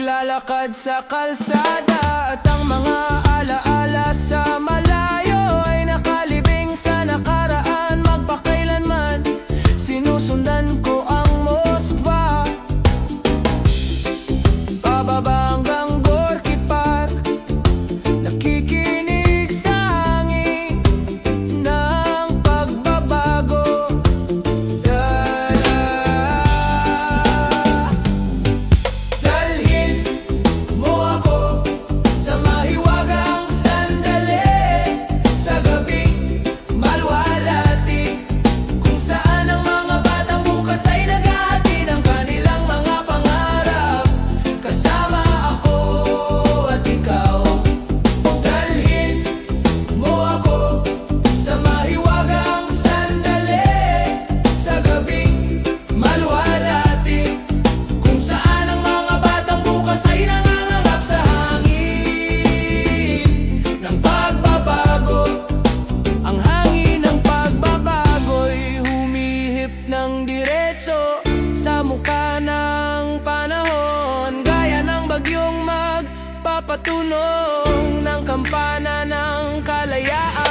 naglalakad sa kalsada, at ang mga alaala sa malayo ay nakalibing sa nakaraan. Magpakailanman sinusundan ko ang Moskva, pababa hanggang Gorky Park, nakikinig sa hangin ng pagbabago. Dalhin mo ako sa mahiwagang sandali, sa gabing maluwalhati, kung saan ang mga batang bukas ay naghahati ng kanilang mga pangarap. Kasama ako at ikaw. Dalhin mo ako sa mahiwagang sandali, sa gabing maluwalhati, kung saan ang mga batang bukas ay nangangarap sa hangin ng pagbabago. Ang hangin ng pagbabago'y humihip ng diretso sa mukha ng panahon, gaya ng bagyong magpapatunog ng kampana ng kalayaan.